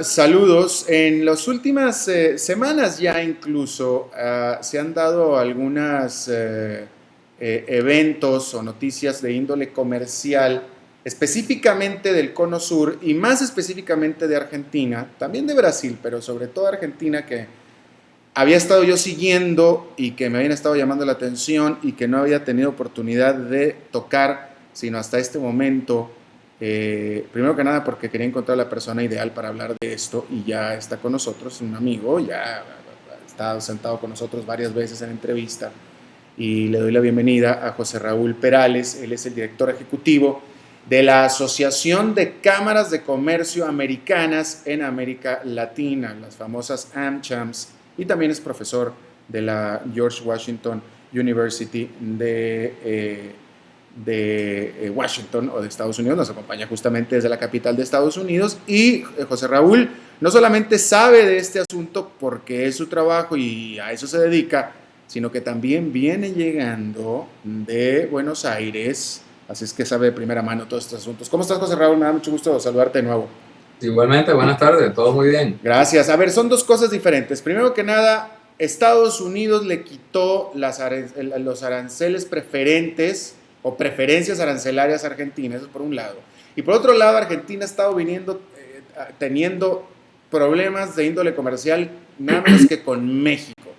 Saludos. En las últimas semanas ya incluso se han dado algunos eventos o noticias de índole comercial, específicamente del Cono Sur y más específicamente de Argentina, también de Brasil, pero sobre todo Argentina, que había estado yo siguiendo y que me habían estado llamando la atención y que no había tenido oportunidad de tocar sino hasta este momento. Primero que nada porque quería encontrar la persona ideal para hablar de esto y ya está con nosotros, un amigo, ya ha estado sentado con nosotros varias veces en entrevista y le doy la bienvenida a José Raúl Perales. Él es el director ejecutivo de la Asociación de Cámaras de Comercio Americanas en América Latina, las famosas AmChams, y también es profesor de la George Washington University de Washington o de Estados Unidos. Nos acompaña justamente desde la capital de Estados Unidos y José Raúl no solamente sabe de este asunto porque es su trabajo y a eso se dedica, sino que también viene llegando de Buenos Aires, así es que sabe de primera mano todos estos asuntos. ¿Cómo estás, José Raúl? Me da mucho gusto saludarte de nuevo. Igualmente, buenas tardes, todo muy bien. Gracias. A ver, son dos cosas diferentes. Primero que nada, Estados Unidos le quitó los aranceles preferentes o preferencias arancelarias argentinas, eso por un lado. Y por otro lado, Argentina ha estado teniendo problemas de índole comercial nada menos que con México.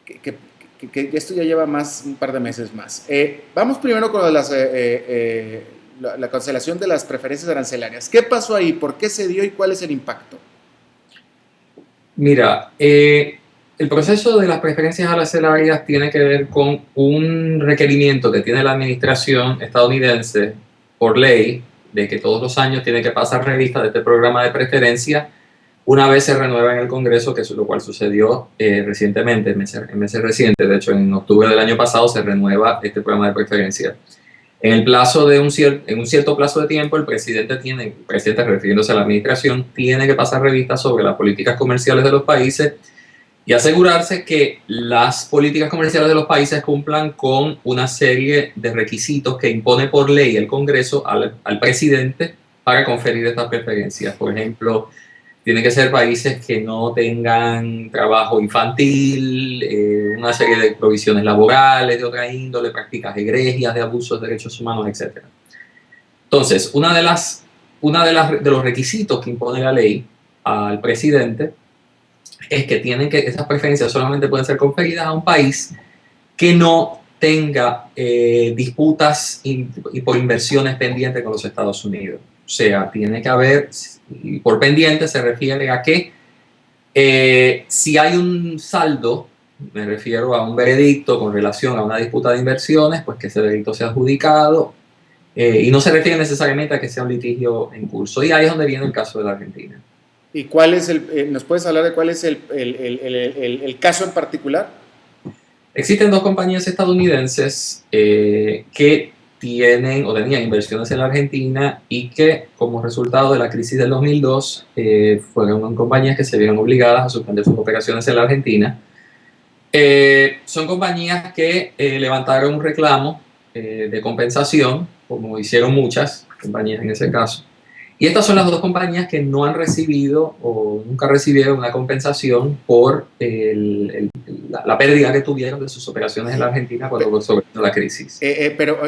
Que esto ya lleva un par de meses más. Vamos primero con la cancelación de las preferencias arancelarias. ¿Qué pasó ahí? ¿Por qué se dio y cuál es el impacto? Mira, el proceso de las preferencias arancelarias tiene que ver con un requerimiento que tiene la administración estadounidense por ley de que todos los años tiene que pasar revista de este programa de preferencia una vez se renueva en el Congreso, que es lo cual sucedió recientemente, en meses recientes. De hecho, en octubre del año pasado se renueva este programa de preferencia. En un cierto plazo de tiempo, el presidente refiriéndose a la administración, tiene que pasar revista sobre las políticas comerciales de los países y asegurarse que las políticas comerciales de los países cumplan con una serie de requisitos que impone por ley el Congreso al presidente para conferir estas preferencias. Por ejemplo, tienen que ser países que no tengan trabajo infantil, una serie de provisiones laborales de otra índole, prácticas egregias de abusos de derechos humanos, etc. Entonces, uno de los requisitos que impone la ley al presidente es que esas preferencias solamente pueden ser conferidas a un país que no tenga disputas y por inversiones pendientes con los Estados Unidos. O sea, tiene que haber, y por pendiente se refiere a que si hay un saldo, me refiero a un veredicto con relación a una disputa de inversiones, pues que ese veredicto sea adjudicado, y no se refiere necesariamente a que sea un litigio en curso. Y ahí es donde viene el caso de la Argentina. ¿Y cuál es nos puedes hablar de cuál es el caso en particular? Existen dos compañías estadounidenses que tienen o tenían inversiones en la Argentina y que como resultado de la crisis del 2002 fueron compañías que se vieron obligadas a suspender sus operaciones en la Argentina. Son compañías que levantaron un reclamo de compensación, como hicieron muchas compañías en ese caso. Y estas son las dos compañías que no han recibido o nunca recibieron una compensación por la pérdida que tuvieron de sus operaciones en la Argentina cuando sobrevino la crisis. Pero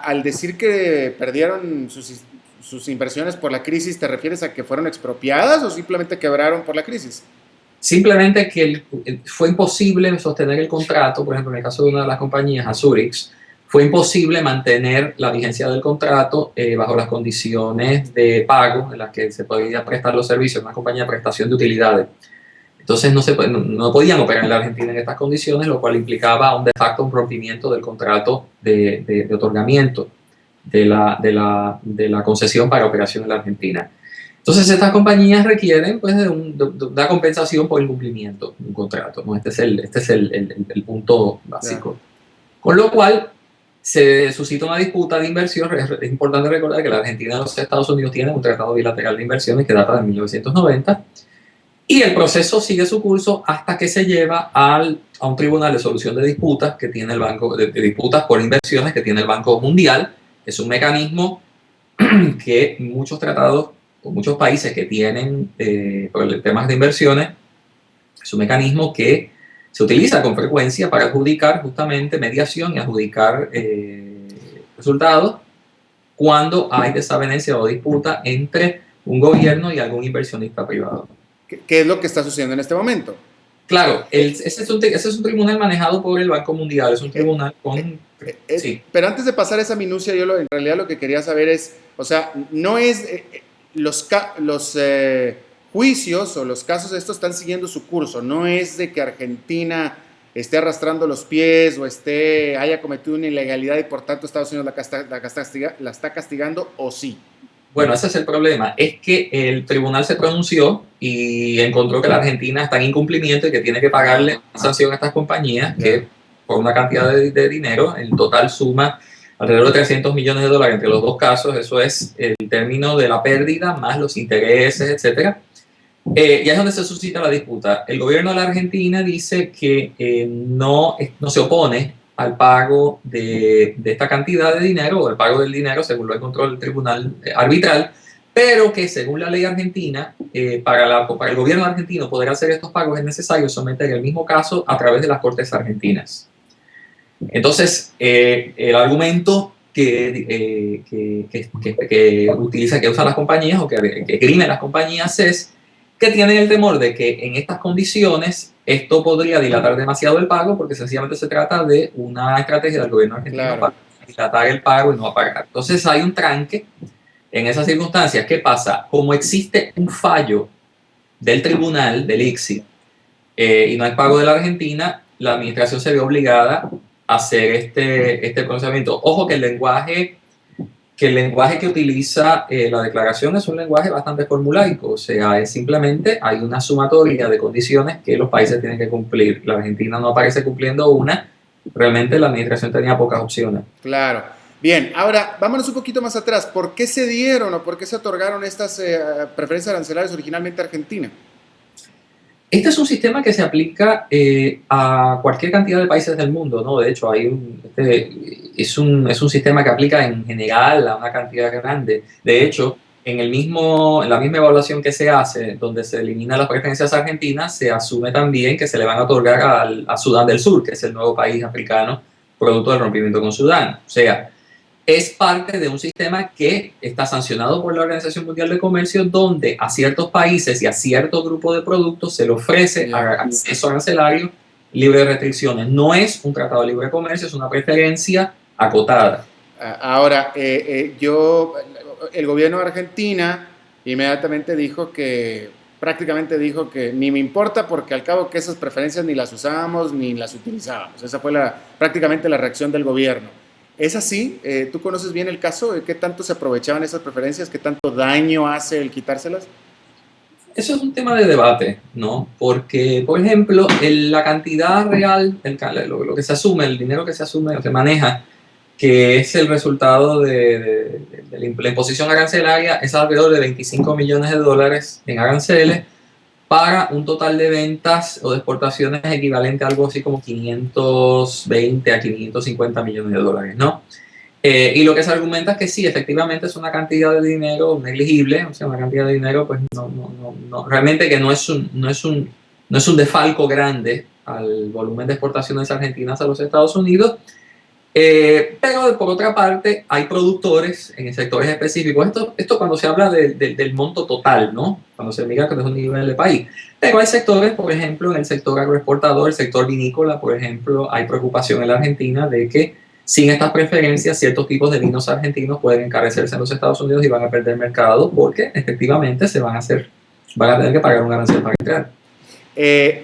al decir que perdieron sus inversiones por la crisis, ¿te refieres a que fueron expropiadas o simplemente quebraron por la crisis? Simplemente que fue imposible sostener el contrato. Por ejemplo, en el caso de una de las compañías, Azurix, fue imposible mantener la vigencia del contrato bajo las condiciones de pago en las que se podía prestar los servicios, una compañía de prestación de utilidades. Entonces no podían operar en la Argentina en estas condiciones, lo cual implicaba un rompimiento del contrato de otorgamiento de la concesión para operación en la Argentina. Entonces estas compañías requieren pues, de una compensación por incumplimiento de un contrato, ¿no? Este es el punto básico. Yeah. Con lo cual se suscita una disputa de inversión. Es importante recordar que la Argentina y los Estados Unidos tienen un tratado bilateral de inversiones que data de 1990 y el proceso sigue su curso hasta que se lleva a un tribunal de solución de disputas que tiene el Banco de disputas por inversiones que tiene el Banco Mundial. Es un mecanismo que muchos tratados o muchos países que tienen temas de inversiones, es un mecanismo que se utiliza con frecuencia para adjudicar justamente mediación y adjudicar resultados cuando hay desavenencia o disputa entre un gobierno y algún inversionista privado. ¿Qué es lo que está sucediendo en este momento? Claro, ese es un tribunal manejado por el Banco Mundial, es un tribunal con... Sí. Pero antes de pasar esa minucia, en realidad lo que quería saber es, o sea, no es, los juicios o los casos estos están siguiendo su curso, no es de que Argentina esté arrastrando los pies o haya cometido una ilegalidad y por tanto Estados Unidos la está castigando, o sí. Bueno, ese es el problema, es que el tribunal se pronunció y encontró que la Argentina está en incumplimiento y que tiene que pagarle una sanción a estas compañías que por una cantidad de dinero, en total suma alrededor de 300 millones de dólares entre los dos casos, eso es el término de la pérdida más los intereses, etcétera. Y ahí es donde se suscita la disputa. El gobierno de la Argentina dice que no se opone al pago de esta cantidad de dinero, o el pago del dinero, según lo encontró el tribunal arbitral, pero que según la ley argentina, para el gobierno argentino poder hacer estos pagos es necesario someter el mismo caso a través de las cortes argentinas. Entonces, el argumento que usan las compañías o que esgrimen las compañías es que tienen el temor de que en estas condiciones esto podría dilatar demasiado el pago, porque sencillamente se trata de una estrategia del gobierno argentino para dilatar el pago y no pagar. Entonces hay un tranque en esas circunstancias. ¿Qué pasa? Como existe un fallo del tribunal, del ICSI, y no hay pago de la Argentina, la administración se ve obligada a hacer este procedimiento. Ojo que el lenguaje que utiliza la declaración es un lenguaje bastante formulaico, o sea, es simplemente hay una sumatoria de condiciones que los países tienen que cumplir. La Argentina no aparece cumpliendo una, realmente la administración tenía pocas opciones. Claro. Bien, ahora vámonos un poquito más atrás. ¿Por qué se dieron o por qué se otorgaron estas preferencias arancelarias originalmente a Argentina? Este es un sistema que se aplica a cualquier cantidad de países del mundo, ¿no? De hecho, es un sistema que aplica en general a una cantidad grande. De hecho, en la misma evaluación que se hace, donde se eliminan las preferencias argentinas, se asume también que se le van a otorgar a Sudán del Sur, que es el nuevo país africano producto del rompimiento con Sudán. O sea, es parte de un sistema que está sancionado por la Organización Mundial de Comercio, donde a ciertos países y a cierto grupo de productos se le ofrece acceso arancelario libre de restricciones. No es un tratado de libre comercio, es una preferencia acotada. Ahora, el gobierno de Argentina inmediatamente prácticamente dijo que ni me importa porque al cabo que esas preferencias ni las usábamos ni las utilizábamos. Esa fue prácticamente la reacción del gobierno. ¿Es así? ¿Tú conoces bien el caso? ¿Qué tanto se aprovechaban esas preferencias? ¿Qué tanto daño hace el quitárselas? Eso es un tema de debate, ¿no? Porque, por ejemplo, la cantidad real, lo que se asume, el dinero que se asume o se maneja, que es el resultado de la imposición arancelaria, es alrededor de 25 millones de dólares en aranceles para un total de ventas o de exportaciones equivalente a algo así como 520 a 550 millones de dólares, ¿no? Y lo que se argumenta es que sí, efectivamente es una cantidad de dinero negligible, o sea, una cantidad de dinero, pues realmente que no es un defalco grande al volumen de exportaciones argentinas a los Estados Unidos. Pero por otra parte hay productores en sectores específicos, esto cuando se habla del monto total, ¿no? Cuando se mira que es un nivel de país, pero hay sectores, por ejemplo, en el sector agroexportador, el sector vinícola, por ejemplo, hay preocupación en la Argentina de que sin estas preferencias ciertos tipos de vinos argentinos pueden encarecerse en los Estados Unidos y van a perder mercado porque efectivamente van a tener que pagar un arancel para entrar.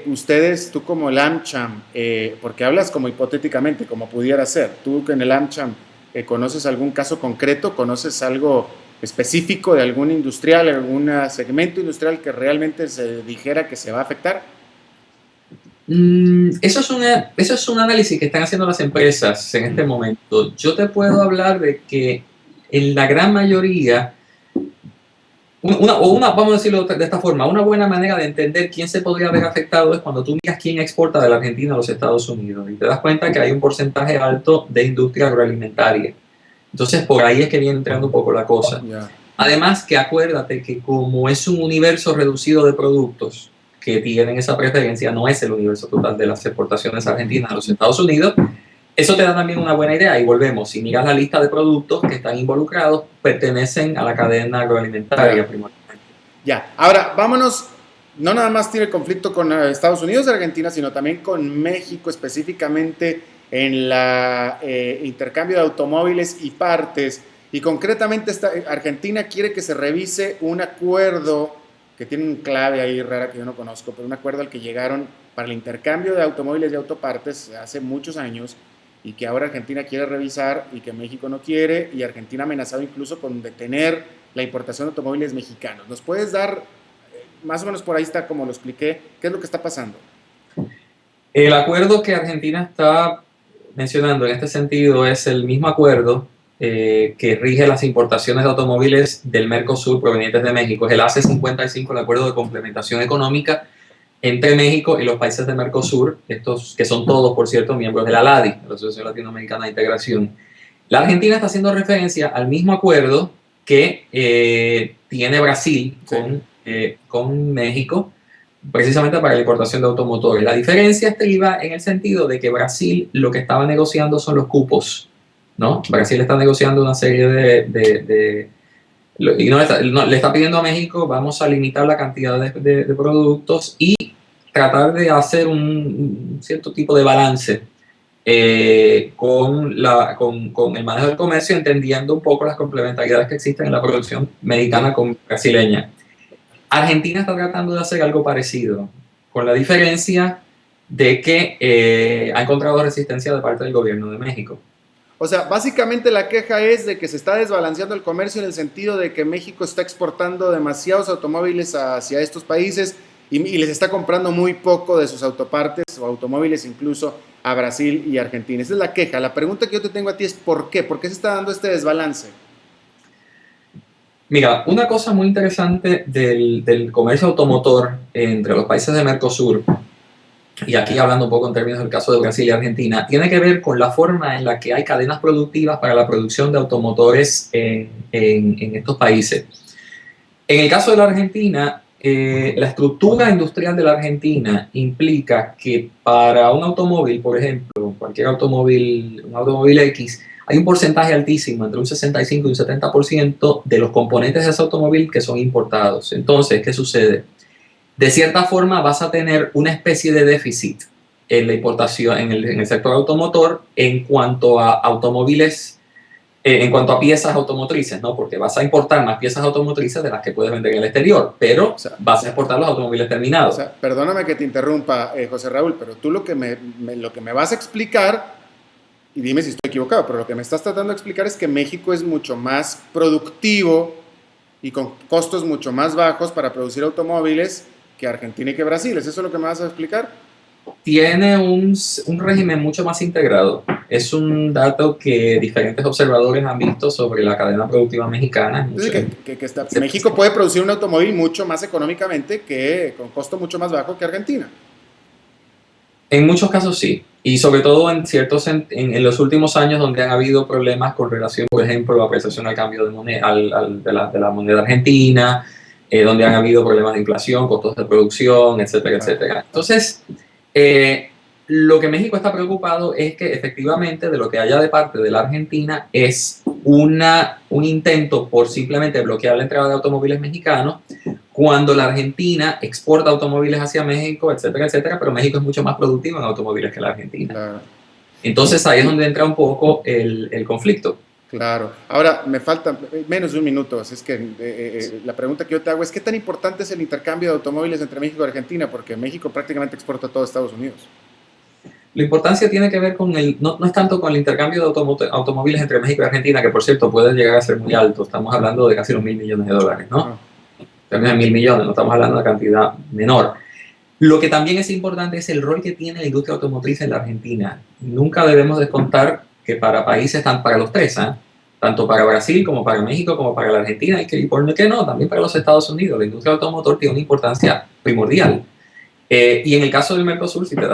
Ustedes, tú como el AmCham, porque hablas como hipotéticamente, como pudiera ser, tú en el AmCham, ¿conoces algún caso concreto? ¿Conoces algo específico de algún industrial, algún segmento industrial que realmente se dijera que se va a afectar? Eso es un análisis que están haciendo las empresas en este momento. Yo te puedo hablar de que en la gran mayoría, vamos a decirlo de esta forma, una buena manera de entender quién se podría haber afectado es cuando tú miras quién exporta de la Argentina a los Estados Unidos y te das cuenta que hay un porcentaje alto de industria agroalimentaria. Entonces, por ahí es que viene entrando un poco la cosa. Además que acuérdate que como es un universo reducido de productos que tienen esa preferencia, no es el universo total de las exportaciones argentinas a los Estados Unidos, eso te da también una buena idea. Y volvemos, si miras la lista de productos que están involucrados, pertenecen a la cadena agroalimentaria primordialmente. Ya, ahora vámonos, no nada más tiene conflicto con Estados Unidos y Argentina, sino también con México, específicamente en la intercambio de automóviles y partes. Y concretamente Argentina quiere que se revise un acuerdo que tiene un clave ahí rara que yo no conozco, pero un acuerdo al que llegaron para el intercambio de automóviles y autopartes hace muchos años y que ahora Argentina quiere revisar y que México no quiere, y Argentina ha amenazado incluso con detener la importación de automóviles mexicanos. ¿Nos puedes dar, más o menos por ahí está como lo expliqué, qué es lo que está pasando? El acuerdo que Argentina está mencionando en este sentido es el mismo acuerdo que rige las importaciones de automóviles del Mercosur provenientes de México. Es el AC-55, el acuerdo de complementación económica entre México y los países de Mercosur, estos que son todos, por cierto, miembros de la ALADI, la Asociación Latinoamericana de Integración. La Argentina está haciendo referencia al mismo acuerdo que tiene Brasil con México, precisamente para la importación de automotores. La diferencia estriba en el sentido de que Brasil lo que estaba negociando son los cupos, ¿no? Brasil está negociando una serie y le está pidiendo a México, vamos a limitar la cantidad de productos y tratar de hacer un cierto tipo de balance con el manejo del comercio, entendiendo un poco las complementariedades que existen en la producción mexicana con brasileña. Argentina está tratando de hacer algo parecido, con la diferencia de que ha encontrado resistencia de parte del gobierno de México. O sea, básicamente la queja es de que se está desbalanceando el comercio en el sentido de que México está exportando demasiados automóviles hacia estos países y les está comprando muy poco de sus autopartes o automóviles incluso a Brasil y Argentina. Esa es la queja. La pregunta que yo te tengo a ti es ¿por qué? ¿Por qué se está dando este desbalance? Mira, una cosa muy interesante del comercio automotor entre los países de Mercosur, y aquí hablando un poco en términos del caso de Brasil y Argentina, tiene que ver con la forma en la que hay cadenas productivas para la producción de automotores en estos países. En el caso de la Argentina, la estructura industrial de la Argentina implica que para un automóvil, por ejemplo, cualquier automóvil, un automóvil X, hay un porcentaje altísimo, entre un 65 y un 70% de los componentes de ese automóvil que son importados. Entonces, ¿qué sucede? De cierta forma vas a tener una especie de déficit en la importación, en el sector automotor en cuanto a automóviles, en cuanto a piezas automotrices, ¿no? Porque vas a importar más piezas automotrices de las que puedes vender en el exterior, pero vas a exportar los automóviles terminados. O sea, perdóname que te interrumpa, José Raúl, pero tú lo que me vas a explicar, y dime si estoy equivocado, pero lo que me estás tratando de explicar es que México es mucho más productivo y con costos mucho más bajos para producir automóviles que Argentina y que Brasil. ¿Es eso lo que me vas a explicar? Tiene un régimen mucho más integrado. Es un dato que diferentes observadores han visto sobre la cadena productiva mexicana. México puede producir un automóvil mucho más económicamente, con costo mucho más bajo que Argentina. En muchos casos sí, y sobre todo en los últimos años donde han habido problemas con relación, por ejemplo, a la apreciación al cambio de moneda, de la moneda argentina, donde han habido problemas de inflación, costos de producción, etcétera, etcétera. Entonces, lo que México está preocupado es que efectivamente de lo que haya de parte de la Argentina es un intento por simplemente bloquear la entrada de automóviles mexicanos cuando la Argentina exporta automóviles hacia México, etcétera, etcétera, pero México es mucho más productivo en automóviles que la Argentina. Claro. Entonces ahí es donde entra un poco el conflicto. Claro. Ahora, me falta menos de un minuto, así es que la pregunta que yo te hago es ¿qué tan importante es el intercambio de automóviles entre México y Argentina? Porque México prácticamente exporta a todo Estados Unidos. La importancia tiene que ver con no es tanto con el intercambio de automóviles entre México y Argentina, que por cierto puede llegar a ser muy alto, estamos hablando de casi los $1.000 millones, ¿no? También de 1.000 millones, no estamos hablando de una cantidad menor. Lo que también es importante es el rol que tiene la industria automotriz en la Argentina. Nunca debemos descontar que para países, para los tres, tanto para Brasil como para México como para la Argentina, y por qué no, también para los Estados Unidos, la industria automotor tiene una importancia primordial. Y en el caso del Mercosur, si te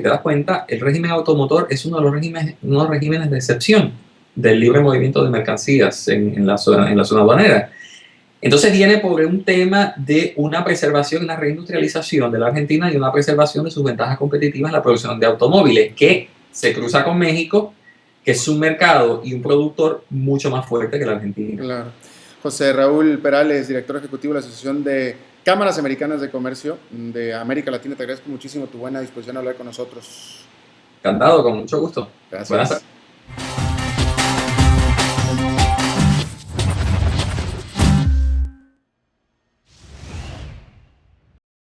das cuenta, el régimen automotor es uno de los regímenes de excepción del libre movimiento de mercancías en la zona aduanera. Entonces viene por un tema de una preservación, una reindustrialización de la Argentina y una preservación de sus ventajas competitivas en la producción de automóviles, que se cruza con México, que es un mercado y un productor mucho más fuerte que la Argentina. Claro. José Raúl Perales, director ejecutivo de la Asociación de Cámaras Americanas de Comercio de América Latina, te agradezco muchísimo tu buena disposición a hablar con nosotros. Encantado, con mucho gusto. Gracias. Buenas tardes.